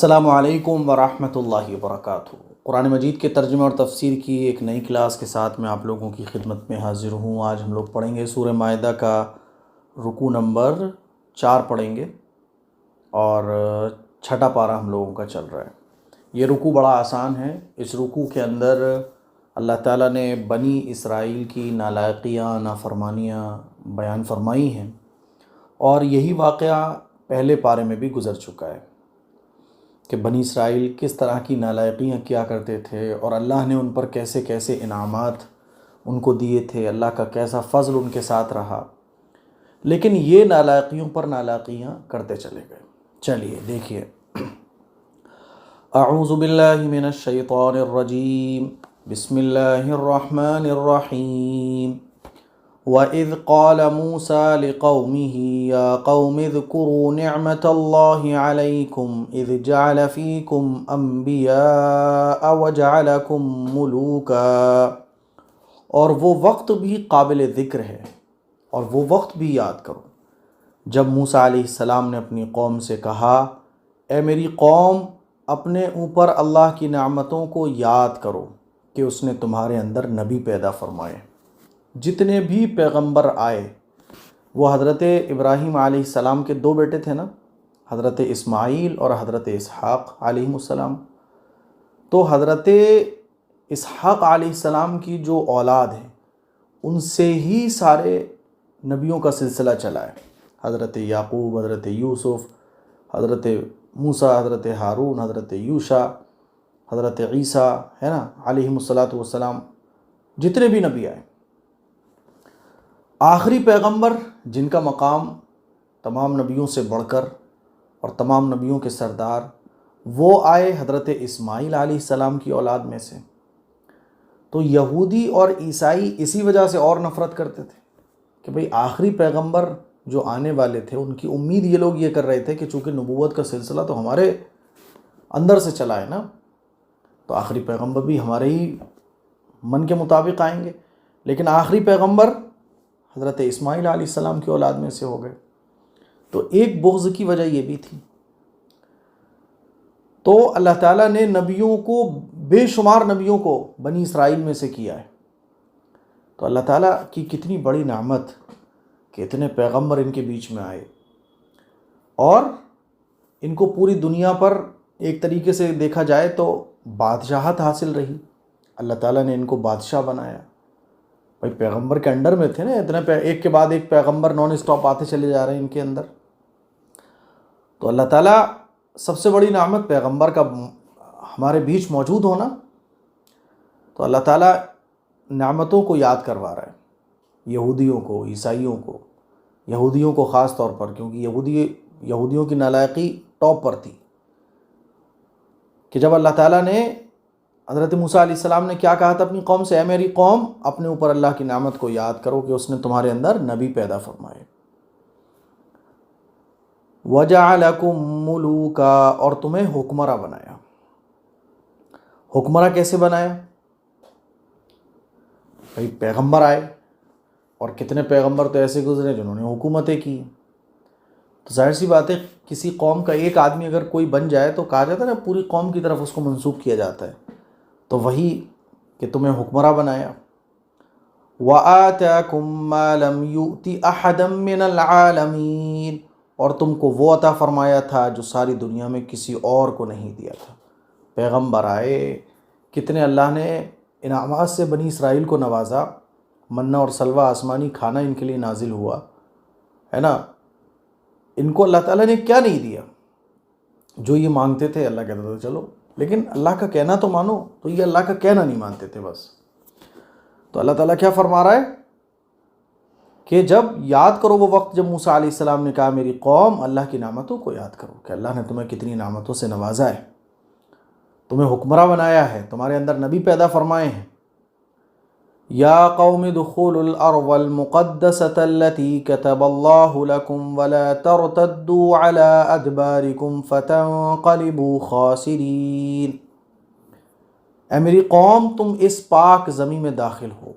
السلام علیکم ورحمۃ اللہ وبرکاتہ۔ قرآن مجید کے ترجمہ اور تفسیر کی ایک نئی کلاس کے ساتھ میں آپ لوگوں کی خدمت میں حاضر ہوں۔ آج ہم لوگ پڑھیں گے سورہ مائدہ کا رکوع نمبر 4 پڑھیں گے اور چھٹا پارہ ہم لوگوں کا چل رہا ہے۔ یہ رکوع بڑا آسان ہے۔ اس رکوع کے اندر اللہ تعالیٰ نے بنی اسرائیل کی نالائقیاں، نافرمانیاں بیان فرمائی ہیں، اور یہی واقعہ پہلے پارے میں بھی گزر چکا ہے کہ بنی اسرائیل کس طرح کی نالائقیاں کیا کرتے تھے اور اللہ نے ان پر کیسے کیسے انعامات ان کو دیے تھے، اللہ کا کیسا فضل ان کے ساتھ رہا، لیکن یہ نالائقیوں پر نالائقیاں کرتے چلے گئے۔ چلیے دیکھیے، اعوذ باللہ من الشیطان الرجیم، بسم اللہ الرحمن الرحیم۔ وَإِذْ قَالَ مُوسَىٰ لِقَوْمِهِ يَا قَوْمِ اذْكُرُوا نِعْمَةَ اللَّهِ عَلَيْكُمْ إِذْ جَعَلَ فِيكُمْ أَنْبِيَاءَ وَجَعَلَكُمْ مُلُوكًا، اور وہ وقت بھی قابل ذکر ہے اور وہ وقت بھی یاد کرو جب موسیٰ علیہ السلام نے اپنی قوم سے کہا، اے میری قوم، اپنے اوپر اللہ کی نعمتوں کو یاد کرو کہ اس نے تمہارے اندر نبی پیدا فرمائے۔ جتنے بھی پیغمبر آئے وہ حضرت ابراہیم علیہ السلام کے 2 بیٹے تھے نا، حضرت اسماعیل اور حضرت اسحاق علیہ السلام۔ تو حضرت اسحاق علیہ السلام کی جو اولاد ہے ان سے ہی سارے نبیوں کا سلسلہ چلا ہے۔ حضرت یعقوب، حضرت یوسف، حضرت موسیٰ، حضرت ہارون، حضرت یوشع، حضرت عیسیٰ، ہے نا، علیہم السلام، جتنے بھی نبی آئے۔ آخری پیغمبر جن کا مقام تمام نبیوں سے بڑھ کر اور تمام نبیوں کے سردار، وہ آئے حضرت اسماعیل علیہ السلام کی اولاد میں سے۔ تو یہودی اور عیسائی اسی وجہ سے اور نفرت کرتے تھے کہ بھئی آخری پیغمبر جو آنے والے تھے ان کی امید یہ لوگ یہ کر رہے تھے کہ چونکہ نبوت کا سلسلہ تو ہمارے اندر سے چلا ہے نا، تو آخری پیغمبر بھی ہمارے ہی من کے مطابق آئیں گے، لیکن آخری پیغمبر حضرت اسماعیل علیہ السلام کی اولاد میں سے ہو گئے۔ تو ایک بغض کی وجہ یہ بھی تھی۔ تو اللہ تعالیٰ نے نبیوں کو، بے شمار نبیوں کو بنی اسرائیل میں سے کیا ہے۔ تو اللہ تعالیٰ کی کتنی بڑی نعمت کہ اتنے پیغمبر ان کے بیچ میں آئے، اور ان کو پوری دنیا پر ایک طریقے سے دیکھا جائے تو بادشاہت حاصل رہی۔ اللہ تعالیٰ نے ان کو بادشاہ بنایا۔ بھائی پیغمبر کے انڈر میں تھے نا، اتنے ایک کے بعد ایک پیغمبر نان اسٹاپ آتے چلے جا رہے ہیں ان کے اندر۔ تو اللہ تعالیٰ سب سے بڑی نعمت پیغمبر کا ہمارے بیچ موجود ہونا، تو اللہ تعالیٰ نعمتوں کو یاد کروا رہا ہے یہودیوں کو، عیسائیوں کو، یہودیوں کو خاص طور پر، کیونکہ یہودیوں کی نالائقی ٹاپ پر تھی کہ جب اللہ تعالیٰ نے حضرت موسیٰ علیہ السلام نے کیا کہا تھا اپنی قوم سے، اے میری قوم، اپنے اوپر اللہ کی نعمت کو یاد کرو کہ اس نے تمہارے اندر نبی پیدا فرمائے۔ وَجَعَلَكُمْ مُلُوكًا، اور تمہیں حکمراں بنایا۔ حکمراں کیسے بنایا؟ بھائی پیغمبر آئے، اور کتنے پیغمبر تو ایسے گزرے جنہوں نے حکومتیں کی۔ تو ظاہر سی بات ہے کسی قوم کا ایک آدمی اگر کوئی بن جائے تو کہا جاتا ہے نا پوری قوم کی طرف اس کو منسوب کیا جاتا ہے۔ تو وہی کہ تمہیں حکمراں بنایا۔ وَآتَاكُم مَّا لَمْ يُؤْتِ أَحَدًا مِّنَ الْعَالَمِينَ، اور تم کو وہ عطا فرمایا تھا جو ساری دنیا میں کسی اور کو نہیں دیا تھا۔ پیغمبر آئے، کتنے اللہ نے انعامات سے بنی اسرائیل کو نوازا، منہ اور سلوہ آسمانی کھانا ان کے لیے نازل ہوا ہے نا۔ ان کو اللہ تعالیٰ نے کیا نہیں دیا؟ جو یہ مانگتے تھے اللہ کہتا تھا چلو، لیکن اللہ کا کہنا تو مانو، تو یہ اللہ کا کہنا نہیں مانتے تھے بس۔ تو اللہ تعالیٰ کیا فرما رہا ہے کہ جب یاد کرو وہ وقت جب موسیٰ علیہ السلام نے کہا میری قوم اللہ کی نعمتوں کو یاد کرو کہ اللہ نے تمہیں کتنی نعمتوں سے نوازا ہے، تمہیں حکمراں بنایا ہے، تمہارے اندر نبی پیدا فرمائے ہیں۔ یا قوم ادخلوا الارض المقدسة التي كتب الله لكم ولا ترتدوا على ادباركم فتنقلبوا خاسرین، اے میری قوم تم اس پاک زمین میں داخل ہو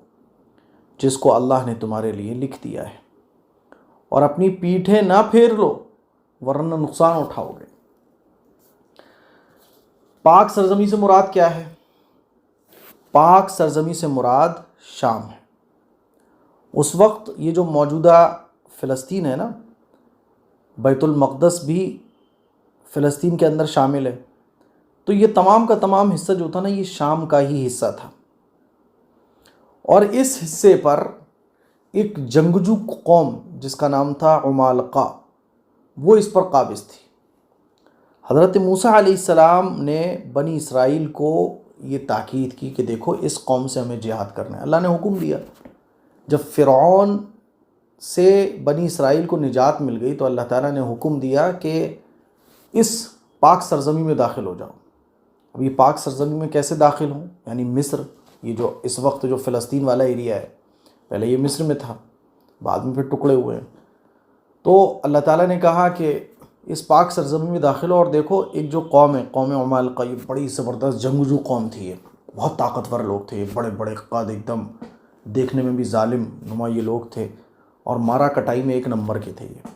جس کو اللہ نے تمہارے لیے لکھ دیا ہے، اور اپنی پیٹھیں نہ پھیر لو ورنہ نقصان اٹھاؤ گے۔ پاک سرزمی سے مراد کیا ہے؟ پاک سرزمی سے مراد شام ہے۔ اس وقت یہ جو موجودہ فلسطین ہے نا، بیت المقدس بھی فلسطین کے اندر شامل ہے، تو یہ تمام کا تمام حصہ جو تھا نا، یہ شام کا ہی حصہ تھا۔ اور اس حصے پر ایک جنگجو قوم جس کا نام تھا عمالقہ، وہ اس پر قابض تھی۔ حضرت موسیٰ علیہ السلام نے بنی اسرائیل کو یہ تاکید کی کہ دیکھو اس قوم سے ہمیں جہاد کرنا ہے۔ اللہ نے حکم دیا، جب فرعون سے بنی اسرائیل کو نجات مل گئی تو اللہ تعالیٰ نے حکم دیا کہ اس پاک سرزمین میں داخل ہو جاؤ۔ اب یہ پاک سرزمین میں کیسے داخل ہوں؟ یعنی مصر، یہ جو اس وقت جو فلسطین والا ایریا ہے، پہلے یہ مصر میں تھا، بعد میں پھر ٹکڑے ہوئے ہیں۔ تو اللہ تعالیٰ نے کہا کہ اس پاک سرزمین میں داخل ہو، اور دیکھو ایک جو قوم ہے، قوم عمالقہ، یہ بڑی زبردست جنگجو قوم تھی، یہ بہت طاقتور لوگ تھے، بڑے بڑے قد، ایک دم دیکھنے میں بھی ظالم نما یہ لوگ تھے، اور مارا کٹائی میں ایک نمبر کے تھے یہ۔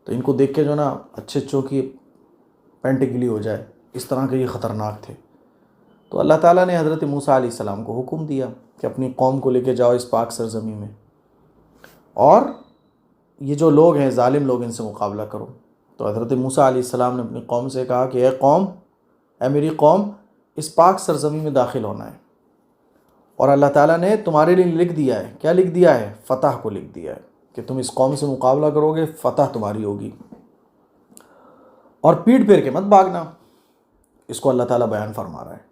تو ان کو دیکھ کے جو نا اچھے اچھوں کی پینٹ گلی ہو جائے، اس طرح کے یہ خطرناک تھے۔ تو اللہ تعالیٰ نے حضرت موسیٰ علیہ السلام کو حکم دیا کہ اپنی قوم کو لے کے جاؤ اس پاک سرزمین میں، اور یہ جو لوگ ہیں ظالم لوگ، ان سے مقابلہ کرو۔ تو حضرت موسیٰ علیہ السلام نے اپنی قوم سے کہا کہ اے میری قوم، اس پاک سرزمین میں داخل ہونا ہے، اور اللہ تعالیٰ نے تمہارے لیے لکھ دیا ہے، کیا لکھ دیا ہے؟ فتح کو لکھ دیا ہے، کہ تم اس قوم سے مقابلہ کرو گے، فتح تمہاری ہوگی، اور پیٹھ پھیر کے مت بھاگنا۔ اس کو اللہ تعالیٰ بیان فرما رہا ہے۔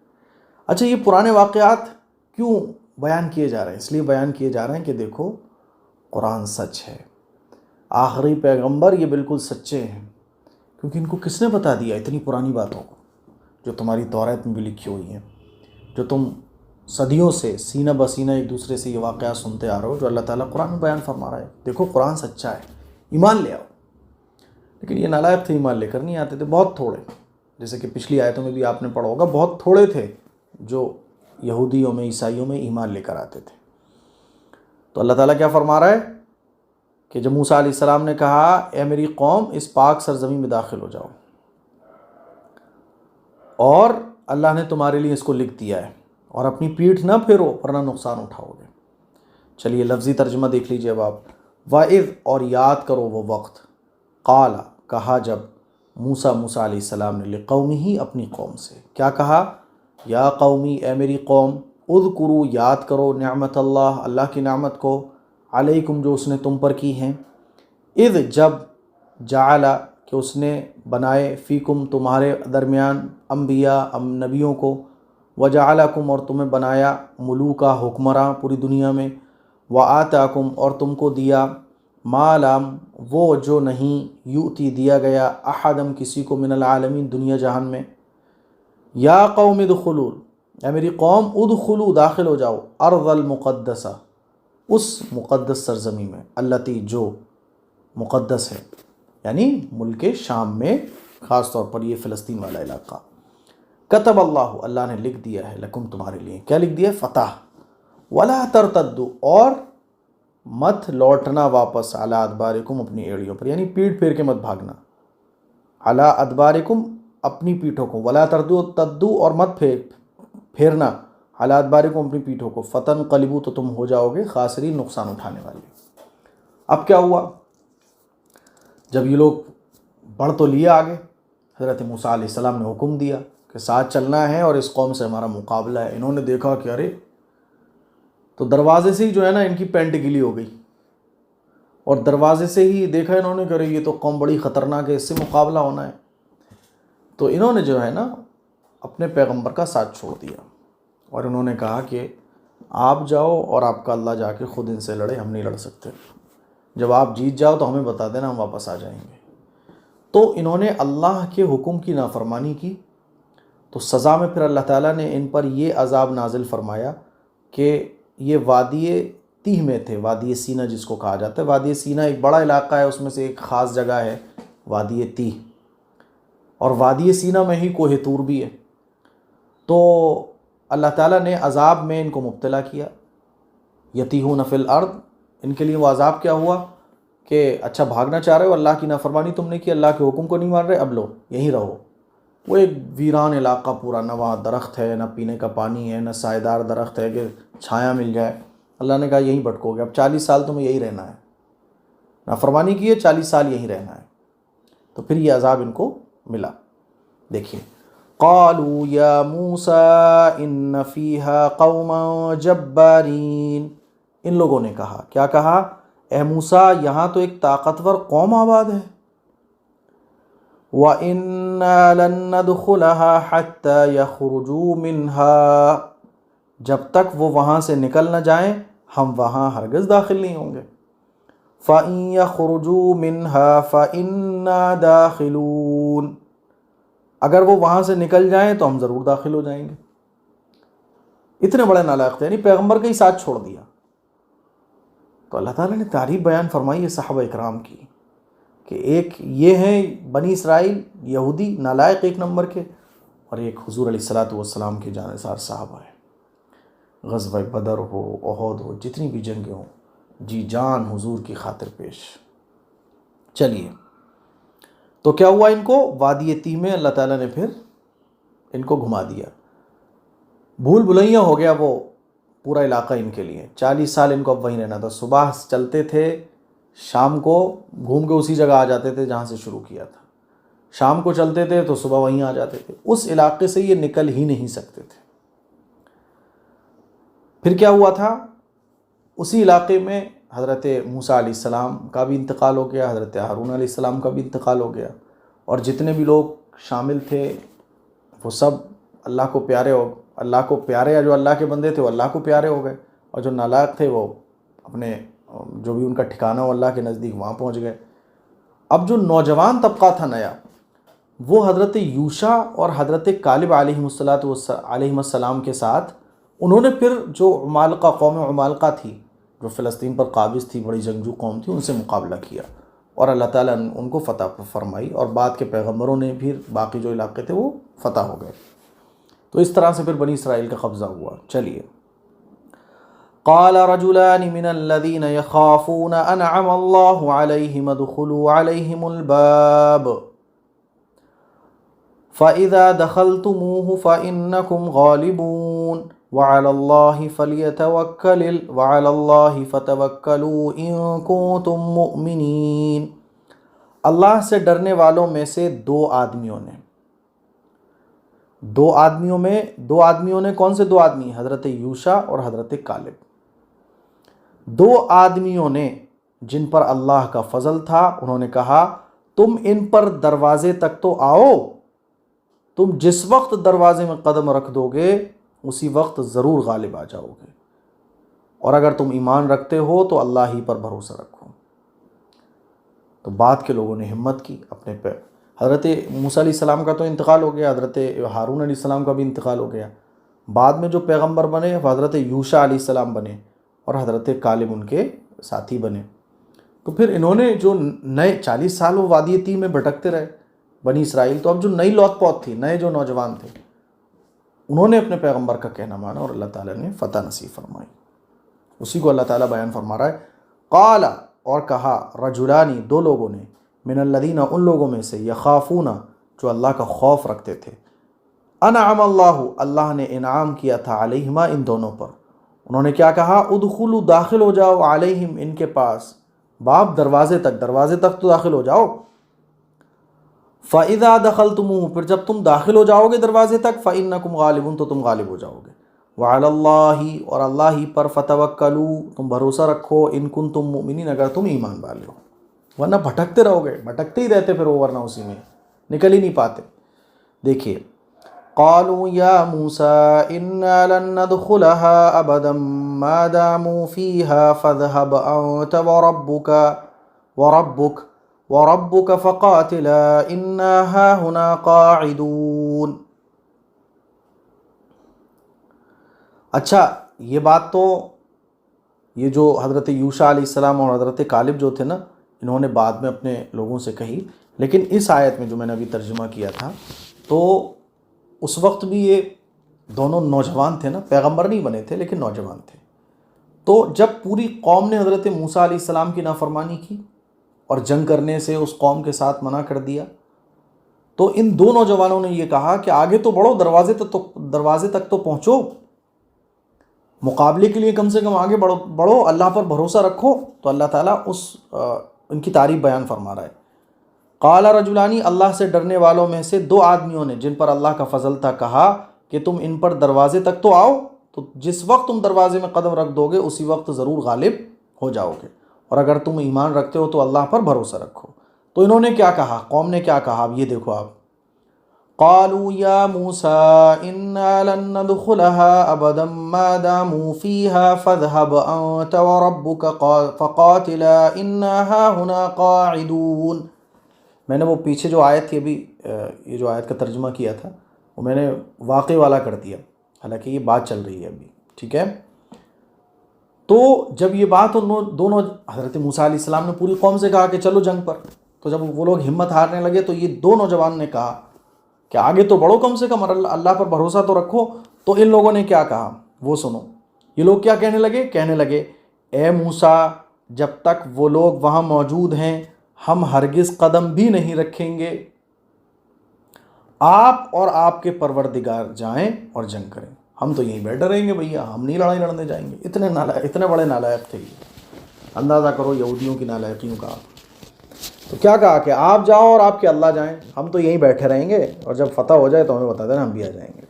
اچھا، یہ پرانے واقعات کیوں بیان کیے جا رہے ہیں؟ اس لیے بیان کیے جا رہے ہیں کہ دیکھو قرآن سچ ہے، آخری پیغمبر یہ بالکل سچے ہیں، کیونکہ ان کو کس نے بتا دیا اتنی پرانی باتوں کو جو تمہاری توریت میں بھی لکھی ہوئی ہیں، جو تم صدیوں سے سینہ بسینہ ایک دوسرے سے یہ واقعات سنتے آ رہے ہو، جو اللہ تعالیٰ قرآن میں بیان فرما رہا ہے۔ دیکھو قرآن سچا ہے، ایمان لے آؤ۔ لیکن یہ نالائق تھے، ایمان لے کر نہیں آتے تھے، بہت تھوڑے، جیسے کہ پچھلی آیتوں میں بھی آپ نے پڑھا ہوگا، بہت تھوڑے تھے جو یہودیوں میں، عیسائیوں میں ایمان لے کر آتے تھے۔ تو اللہ تعالیٰ کیا فرما رہا ہے کہ جب موسیٰ علیہ السلام نے کہا اے میری قوم، اس پاک سرزمین میں داخل ہو جاؤ، اور اللہ نے تمہارے لیے اس کو لکھ دیا ہے، اور اپنی پیٹھ نہ پھیرو ورنہ نقصان اٹھاؤ گے۔ چلیے لفظی ترجمہ دیکھ لیجئے اب آپ۔ وَإِذْ، اور یاد کرو وہ وقت، قال، کہا جب، موسیٰ علیہ السلام نے، لقومہ، اپنی قوم سے، کیا کہا؟ یا قومی، اے میری قوم، اذکروا، یاد کرو، نعمت اللہ کی نعمت کو، علیکم، جو اس نے تم پر کی ہیں، اذ، جب، جعل، کہ اس نے بنائے، فیکم، تمہارے درمیان، انبیاء، نبیوں کو، وجعلکم، اور تمہیں بنایا، ملوکا، حکمراں پوری دنیا میں، وآتاکم، اور تم کو دیا، ما لم، وہ جو نہیں، یؤتی، دیا گیا، احدم، کسی کو، من العالمین، دنیا جہان میں۔ یا قوم ادخلوا، اے میری قوم، ادخلوا، داخل ہو جاؤ، ارض المقدسہ، اس مقدس سرزمین میں، التی، جو مقدس ہے، یعنی ملک شام میں، خاص طور پر یہ فلسطین والا علاقہ۔ کتب اللہ نے لکھ دیا ہے، لکم، تمہارے لیے، کیا لکھ دیا ہے؟ فتح۔ ولا ترتدوا، اور مت لوٹنا واپس، علی ادبارکم، اپنی ایڑیوں پر، یعنی پیٹھ پھیر کے مت بھاگنا، علی ادبارکم، اپنی پیٹھوں کو، ولا تردو، اور مت پھیرنا، علی ادبارکم، اپنی پیٹھوں کو، فتنقلبوا، تو تم ہو جاؤ گے خاسرین، نقصان اٹھانے والے۔ اب کیا ہوا؟ جب یہ لوگ بڑھ تو لیے آگے، حضرت موسیٰ علیہ السلام نے حکم دیا کہ ساتھ چلنا ہے اور اس قوم سے ہمارا مقابلہ ہے۔ انہوں نے دیکھا کہ ارے، تو دروازے سے ہی جو ہے نا ان کی پینٹ گلی ہو گئی، اور دروازے سے ہی دیکھا انہوں نے کہ ارے یہ تو قوم بڑی خطرناک ہے، اس سے مقابلہ ہونا ہے۔ تو انہوں نے جو ہے نا اپنے پیغمبر کا ساتھ چھوڑ دیا، اور انہوں نے کہا کہ آپ جاؤ اور آپ کا اللہ جا کے خود ان سے لڑے، ہم نہیں لڑ سکتے، جب آپ جیت جاؤ تو ہمیں بتا دینا، ہم واپس آ جائیں گے۔ تو انہوں نے اللہ کے حکم کی نافرمانی کی، تو سزا میں پھر اللہ تعالیٰ نے ان پر یہ عذاب نازل فرمایا کہ یہ وادی تیہ میں تھے، وادی سینا جس کو کہا جاتا ہے۔ وادی سینا ایک بڑا علاقہ ہے، اس میں سے ایک خاص جگہ ہے وادی تیہ، اور وادی سینا میں ہی کوہ طور بھی ہے۔ تو اللہ تعالیٰ نے عذاب میں ان کو مبتلا کیا، یتیہون فی الارض، ان کے لیے وہ عذاب کیا ہوا کہ اچھا بھاگنا چاہ رہے ہو، اللہ کی نافرمانی تم نے کی، اللہ کے حکم کو نہیں مان رہے، اب لو یہیں رہو، وہ ایک ویران علاقہ پورا، نہ وہاں درخت ہے، نہ پینے کا پانی ہے، نہ سائیدار درخت ہے کہ چھایا مل جائے۔ اللہ نے کہا یہیں بھٹکو گے، اب 40 سال تمہیں یہی رہنا ہے، نافرمانی کی ہے، 40 سال یہیں رہنا ہے۔ تو پھر یہ عذاب ان کو ملا۔ دیکھیے، قالوا یا موسیٰ ان فیہا قوما جبارین، ان لوگوں نے کہا، کیا کہا؟ اے موسیٰ، یہاں تو ایک طاقتور قوم آباد ہے۔ وَإِنَّا لَن نَّدْخُلَهَا حَتَّى يَخْرُجُوا مِنْهَا، جب تک وہ وہاں سے نکل نہ جائیں ہم وہاں ہرگز داخل نہیں ہوں گے۔ فَإِن يَخْرُجُوا مِنْهَا فَإِنَّا دَاخِلُونَ، اگر وہ وہاں سے نکل جائیں تو ہم ضرور داخل ہو جائیں گے۔ اتنے بڑے نالائق تھے، یعنی پیغمبر کا ہی ساتھ چھوڑ دیا۔ تو اللہ تعالیٰ نے تعریف بیان فرمائی ہے صحابہ اکرام کی کہ ایک یہ ہیں بنی اسرائیل یہودی نالائق ایک نمبر کے، اور ایک حضور علیہ الصلوۃ والسلام کے جانثار صحابہ ہیں۔ غزوہ بدر ہو، احد ہو، جتنی بھی جنگیں ہوں، جی جان حضور کی خاطر پیش۔ چلیے، تو کیا ہوا؟ ان کو وادی تیہ میں اللہ تعالیٰ نے پھر ان کو گھما دیا، بھول بھلیاں ہو گیا وہ پورا علاقہ ان کے لیے۔ 40 سال ان کو اب وہیں رہنا تھا۔ صبح چلتے تھے، شام کو گھوم کے اسی جگہ آ جاتے تھے جہاں سے شروع کیا تھا، شام کو چلتے تھے تو صبح وہیں آ جاتے تھے۔ اس علاقے سے یہ نکل ہی نہیں سکتے تھے۔ پھر کیا ہوا تھا؟ اسی علاقے میں حضرت موسیٰ علیہ السلام کا بھی انتقال ہو گیا، حضرت ہارون علیہ السلام کا بھی انتقال ہو گیا، اور جتنے بھی لوگ شامل تھے وہ سب اللہ کو پیارے جو اللہ کے بندے تھے وہ اللہ کو پیارے ہو گئے، اور جو نالائق تھے وہ اپنے جو بھی ان کا ٹھکانہ ہو اللہ کے نزدیک وہاں پہنچ گئے۔ اب جو نوجوان طبقہ تھا نیا، وہ حضرت یوشع اور حضرت کالب علیہ السلام کے ساتھ انہوں نے پھر جو قوم عمالقہ تھی جو فلسطین پر قابض تھی، بڑی جنگجو قوم تھی، ان سے مقابلہ کیا، اور اللہ تعالیٰ نے ان کو فتح فرمائی، اور بعد کے پیغمبروں نے بھی باقی جو علاقے تھے وہ فتح ہو گئے۔ تو اس طرح سے پھر بنی اسرائیل کا قبضہ ہوا۔ چلیے، قال رجلان من الذين يخافون انعم الله عليهم ادخلوا عليهم الباب فاذا دخلتموه فانكم غالبون وعلى الله فتوكلوا ان كنتم مؤمنين۔ اللہ سے ڈرنے والوں میں سے دو آدمیوں نے کون سے دو آدمی؟ حضرت یوشع اور حضرت کالب، دو آدمیوں نے جن پر اللہ کا فضل تھا، انہوں نے کہا تم ان پر دروازے تک تو آؤ، تم جس وقت دروازے میں قدم رکھ دو گے اسی وقت ضرور غالب آ جاؤ گے، اور اگر تم ایمان رکھتے ہو تو اللہ ہی پر بھروسہ رکھو۔ تو بعد کے لوگوں نے ہمت کی اپنے پہ۔ حضرت موسیٰ علیہ السلام کا تو انتقال ہو گیا، حضرت ہارون علیہ السلام کا بھی انتقال ہو گیا، بعد میں جو پیغمبر بنے وہ حضرت یوشع علیہ السلام بنے، اور حضرت کالب ان کے ساتھی بنے۔ تو پھر انہوں نے جو نئے 40 سال وہ وادی تیہ میں بھٹکتے رہے بنی اسرائیل، تو اب جو نئی لوت پوت تھی، نئے جو نوجوان تھے، انہوں نے اپنے پیغمبر کا کہنا مانا، اور اللہ تعالیٰ نے فتح نصیب فرمائی۔ اسی کو اللہ تعالیٰ بیان فرما رہا ہے، قال، اور کہا، رجلانی، دو لوگوں نے، من الذین، ان لوگوں میں سے، یخافون، جو اللہ کا خوف رکھتے تھے، انعم اللہ، اللہ نے انعام کیا تھا، علیہما، ان دونوں پر۔ انہوں نے کیا کہا؟ ادخلوا، داخل ہو جاؤ، علیہم، ان کے پاس، باب دروازے تک تو داخل ہو جاؤ۔ فَإِذَا دَخَلْتُمُوهُ، پھر جب تم داخل ہو جاؤ گے دروازے تک، فَإِنَّكُمْ غَالِبُونَ، تو تم غالب ہو جاؤ گے، وَعَلَى اللَّهِ، اور اللہ ہی پر، فَتَوَكَّلُوا، تم بھروسہ رکھو، إِن كُنتُم مُؤْمِنِينَ، اگر تم ایمان والے ہو، ورنہ بھٹکتے رہو گے، بھٹکتے ہی رہتے پھر وہ، ورنہ اسی میں نکل ہی نہیں پاتے۔ دیکھیے، قالوا یا موسیٰ انا لن ندخلها ابدا ما داموا فيها فاذهب انت وربك فقاتلا انا هاهنا قاعدون۔ اچھا، یہ بات تو یہ جو حضرت یوشع علیہ السلام اور حضرت کالب جو تھے نا، انہوں نے بعد میں اپنے لوگوں سے کہی، لیکن اس آیت میں جو میں نے ابھی ترجمہ کیا تھا، تو اس وقت بھی یہ دونوں نوجوان تھے نا، پیغمبر نہیں بنے تھے لیکن نوجوان تھے۔ تو جب پوری قوم نے حضرت موسیٰ علیہ السلام کی نافرمانی کی اور جنگ کرنے سے اس قوم کے ساتھ منع کر دیا، تو ان دو نوجوانوں نے یہ کہا کہ آگے تو بڑھو، دروازے تک تو پہنچو، مقابلے کے لیے کم سے کم آگے بڑھو، اللہ پر بھروسہ رکھو۔ تو اللہ تعالیٰ ان کی تعریف بیان فرما رہا ہے۔ قال رجلانی، اللہ سے ڈرنے والوں میں سے دو آدمیوں نے جن پر اللہ کا فضل تھا کہا کہ تم ان پر دروازے تک تو آؤ، تو جس وقت تم دروازے میں قدم رکھ دو گے اسی وقت ضرور غالب ہو جاؤ گے، اور اگر تم ایمان رکھتے ہو تو اللہ پر بھروسہ رکھو۔ تو انہوں نے کیا کہا، قوم نے کیا کہا، اب یہ دیکھو آپ۔ قالوا یا موسیٰ انا لن ندخلها ابدا ما داموا فيها فاذهب انت وربك فقاتلا انا هاهنا قاعدون۔ میں نے وہ پیچھے جو آیت تھی ابھی، یہ جو آیت کا ترجمہ کیا تھا وہ میں نے واقع والا کر دیا، حالانکہ یہ بات چل رہی ہے ابھی، ٹھیک ہے۔ تو جب یہ بات دونوں حضرت موسیٰ علیہ السلام نے پوری قوم سے کہا کہ چلو جنگ پر، تو جب وہ لوگ ہمت ہارنے لگے تو یہ دو نوجوان نے کہا کہ آگے تو بڑھو، کم سے کم اللہ پر بھروسہ تو رکھو۔ تو ان لوگوں نے کیا کہا وہ سنو۔ یہ لوگ کیا کہنے لگے اے موسیٰ، جب تک وہ لوگ وہاں موجود ہیں ہم ہرگز قدم بھی نہیں رکھیں گے، آپ اور آپ کے پروردگار جائیں اور جنگ کریں، ہم تو یہیں بیٹھے رہیں گے بھیا، ہم نہیں لڑائی لڑنے جائیں گے۔ اتنے بڑے نالائق تھے یہ، اندازہ کرو یہودیوں کی نالائقیوں کا۔ تو کیا کہا کہ آپ جاؤ اور آپ کے اللہ جائیں، ہم تو یہیں بیٹھے رہیں گے، اور جب فتح ہو جائے تو ہمیں بتا دینا، ہم بھی آ جائیں گے۔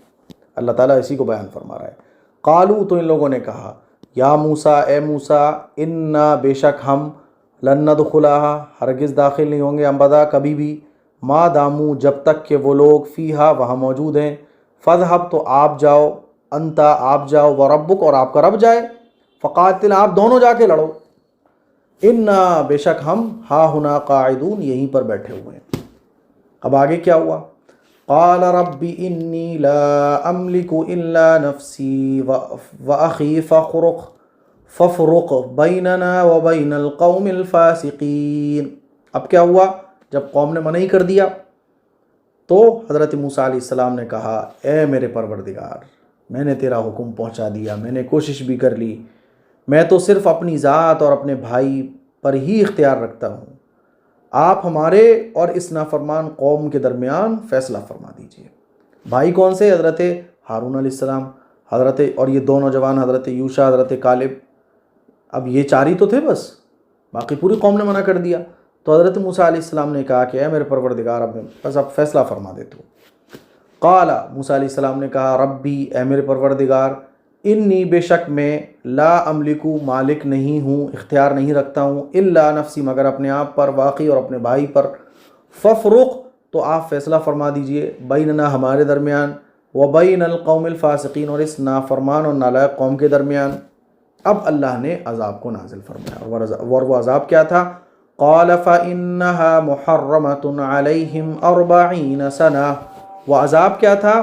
اللہ تعالیٰ اسی کو بیان فرما رہا ہے۔ قالو، تو ان لوگوں نے کہا یا موسیٰ، اے موسیٰ، انا، بے شک ہم، لن ندخلها، ہرگز داخل نہیں ہوں گے ابدا کبھی بھی، ما دامو، جب تک کہ وہ لوگ فیہا، وہاں موجود ہیں، فاذہب، تو آپ جاؤ، انتا، آپ جاؤ، وربک، اور آپ کا رب جائے، فقاتل، آپ دونوں جا کے لڑو، انا، بے شک ہم، ہا ہنا قاعدون، یہیں پر بیٹھے ہوئے ہیں۔ اب آگے کیا ہوا؟ قال رب انی لا املک الا نفسی واخی فافرق بیننا وبین القوم الفاسقین۔ اب کیا ہوا؟ جب قوم نے منع ہی کر دیا تو حضرت موسیٰ علیہ السلام نے کہا اے میرے پروردگار، میں نے تیرا حکم پہنچا دیا، میں نے کوشش بھی کر لی، میں تو صرف اپنی ذات اور اپنے بھائی پر ہی اختیار رکھتا ہوں، آپ ہمارے اور اس نافرمان قوم کے درمیان فیصلہ فرما دیجئے۔ بھائی کون سے؟ حضرت ہارون علیہ السلام، اور یہ دو نوجوان حضرت یوشع، حضرت کالب، اب یہ چار ہی تو تھے بس، باقی پوری قوم نے منع کر دیا۔ تو حضرت موسیٰ علیہ السلام نے کہا کہ اے میرے پروردگار، اب فیصلہ فرما دے تو۔ قال، موسیٰ علیہ السلام نے کہا ربی، اے میرے پروردگار، انی، بے شک میں، لا املکو، مالک نہیں ہوں، اختیار نہیں رکھتا ہوں، الا نفسی، مگر اپنے آپ پر، واقعی، اور اپنے بھائی پر، ففرق، تو آپ فیصلہ فرما دیجئے، بیننا، ہمارے درمیان، وبین القوم الفاسقین، اور اس نافرمان اور نالائق قوم کے درمیان۔ اب اللہ نے عذاب کو نازل فرمایا، اور وہ عذاب کیا تھا؟ قال فإنها محرمة علیہم 40 سنہ۔ وہ عذاب کیا تھا؟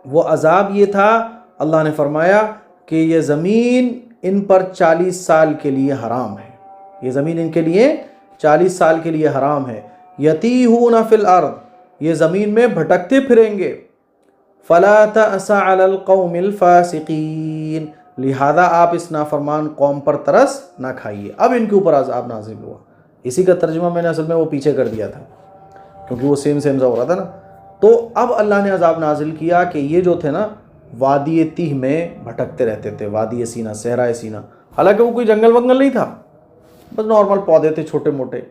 وہ عذاب یہ تھا، اللہ نے فرمایا کہ یہ زمین ان پر 40 سال کے لیے حرام ہے، یہ زمین ان کے لیے 40 سال کے لیے حرام ہے۔ یتیہون فی الارض، یہ زمین میں بھٹکتے پھریں گے۔ فلا تأس علی القوم الفاسقین، لہذا آپ اس نافرمان قوم پر ترس نہ کھائیے۔ اب ان کے اوپر عذاب نازل ہوا، اسی کا ترجمہ میں نے اصل میں وہ پیچھے کر دیا تھا کیونکہ وہ سیم سا ہو رہا تھا نا۔ تو اب اللہ نے عذاب نازل کیا کہ یہ جو تھے نا وادی تیہ میں بھٹکتے رہتے تھے، وادی سینا، صحرائے سینا، حالانکہ وہ کوئی جنگل ونگل نہیں تھا، بس نارمل پودے تھے چھوٹے موٹے،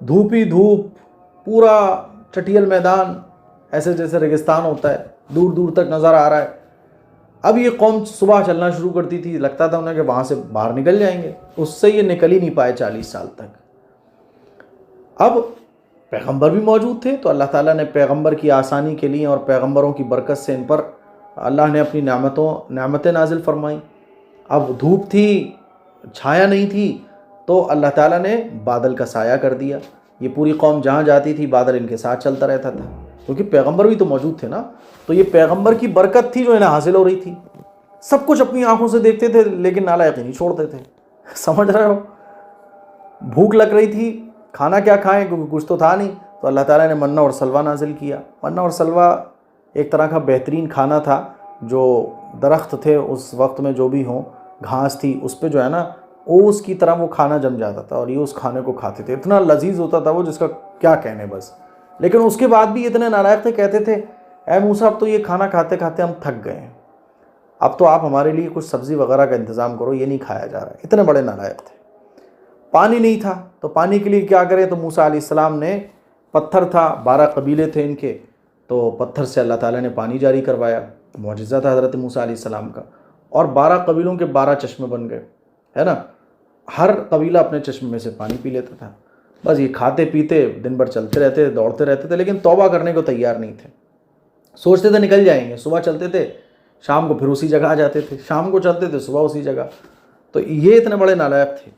دھوپ ہی دھوپ، پورا چٹیل میدان، ایسے جیسے ریگستان ہوتا ہے، دور دور تک نظر آ رہا ہے۔ اب یہ قوم صبح چلنا شروع کرتی تھی، لگتا تھا انہیں کہ وہاں سے باہر نکل جائیں گے، اس سے یہ نکل ہی نہیں پائے 40 سال تک۔ اب پیغمبر بھی موجود تھے تو اللہ تعالیٰ نے پیغمبر کی آسانی کے لیے اور پیغمبروں کی برکت سے ان پر اللہ نے اپنی نعمتیں نازل فرمائیں۔ اب دھوپ تھی، چھایا نہیں تھی، تو اللہ تعالیٰ نے بادل کا سایہ کر دیا، یہ پوری قوم جہاں جاتی تھی بادل ان کے ساتھ چلتا رہتا تھا، کیونکہ پیغمبر بھی تو موجود تھے نا، تو یہ پیغمبر کی برکت تھی جو انہیں حاصل ہو رہی تھی۔ سب کچھ اپنی آنکھوں سے دیکھتے تھے لیکن نالائقی نہیں چھوڑتے تھے، سمجھ رہے ہو؟ بھوک لگ رہی تھی، کھانا کیا کھائیں کیونکہ کچھ تو تھا نہیں، تو اللہ تعالیٰ نے منہ اور سلوہ نازل کیا۔ منہ اور سلوہ ایک طرح کا بہترین کھانا تھا، جو درخت تھے اس وقت میں جو بھی ہوں، گھاس تھی، اس پہ جو ہے نا اوس کی طرح وہ کھانا جم جاتا تھا، اور یہ اس کھانے کو کھاتے تھے، اتنا لذیذ ہوتا تھا وہ جس کا کیا کہنے بس۔ لیکن اس کے بعد بھی اتنے نالائق تھے, کہتے تھے اے موسیٰ اب تو یہ کھانا کھاتے کھاتے ہم تھک گئے ہیں, اب تو آپ ہمارے لیے کچھ سبزی وغیرہ کا انتظام کرو, یہ نہیں کھایا جا رہا. اتنے بڑے نالائق تھے. پانی نہیں تھا تو پانی کے لیے کیا کریں, تو موسیٰ علیہ السلام نے پتھر تھا, 12 قبیلے تھے ان کے, تو پتھر سے اللہ تعالیٰ نے پانی جاری کروایا. معجزہ تھا حضرت موسیٰ علیہ السلام کا. اور 12 قبیلوں کے 12 چشمے بن گئے, ہے نا. ہر قبیلہ اپنے چشمے میں سے پانی پی لیتا تھا. بس یہ کھاتے پیتے دن بھر چلتے رہتے, دوڑتے رہتے تھے, لیکن توبہ کرنے کو تیار نہیں تھے. سوچتے تھے نکل جائیں گے, صبح چلتے تھے شام کو پھر اسی جگہ آ جاتے تھے, شام کو چلتے تھے صبح اسی جگہ. تو یہ اتنے بڑے نالائق تھے.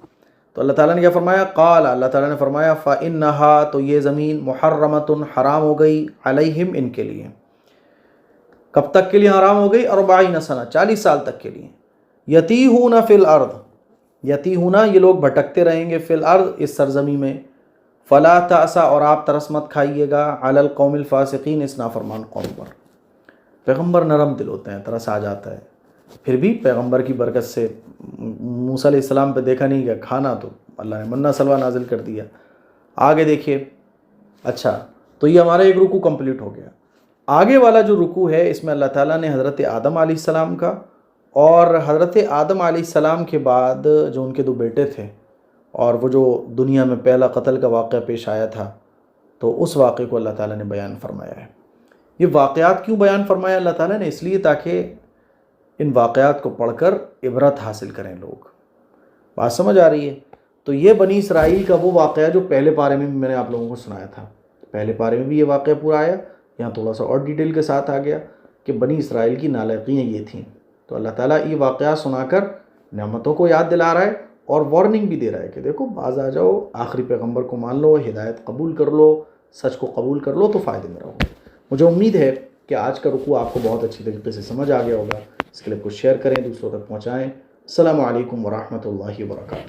تو اللہ تعالیٰ نے کیا فرمایا, قال, اللہ تعالیٰ نے فرمایا فَإِنَّهَا, تو یہ زمین مُحَرَّمَةٌ, حرام ہو گئی, علیہم, ان کے لیے. کب تک کے لیے حرام ہو گئی, 40 سنہ, 40 سال تک کے لیے. یتیہون فی الارض, یتیہون, یہ لوگ بھٹکتے رہیں گے, فی الارض, اس سرزمین میں. فلا تأسا, اور آپ ترس مت کھائیے گا, علی القوم الفاسقین, اس نافرمان قوم پر. پیغمبر نرم دل ہوتے ہیں, ترس آ جاتا ہے. پھر بھی پیغمبر کی برکت سے موسیٰ علیہ السلام پہ دیکھا نہیں گیا, کھانا تو اللہ نے منہ سلوہ نازل کر دیا. آگے دیکھیے. اچھا, تو یہ ہمارا ایک رکوع کمپلیٹ ہو گیا. آگے والا جو رکوع ہے اس میں اللہ تعالیٰ نے حضرت آدم علیہ السلام کا اور حضرت آدم علیہ السلام کے بعد جو ان کے 2 بیٹے تھے, اور وہ جو دنیا میں پہلا قتل کا واقعہ پیش آیا تھا, تو اس واقعے کو اللہ تعالیٰ نے بیان فرمایا ہے. یہ واقعات کیوں بیان فرمایا اللہ تعالیٰ نے, اس لیے تاکہ ان واقعات کو پڑھ کر عبرت حاصل کریں لوگ. بات سمجھ آ رہی ہے؟ تو یہ بنی اسرائیل کا وہ واقعہ جو پہلے پارے میں بھی میں نے آپ لوگوں کو سنایا تھا. پہلے پارے میں بھی یہ واقعہ پورا آیا, یہاں تھوڑا سا اور ڈیٹیل کے ساتھ آ گیا کہ بنی اسرائیل کی نالائقیاں یہ تھیں. تو اللہ تعالیٰ یہ واقعہ سنا کر نعمتوں کو یاد دلا رہا ہے اور وارننگ بھی دے رہا ہے کہ دیکھو باز آ جاؤ, آخری پیغمبر کو مان لو, ہدایت قبول کر لو, سچ کو قبول کر لو, تو فائدے میں رہو. مجھے امید ہے کہ آج کا رکوع آپ کو بہت اچھی طریقے سے سمجھ آ گیا ہوگا. اس کلپ کو شیئر کریں, دوسروں تک پہنچائیں. السلام علیکم ورحمۃ اللہ وبرکاتہ.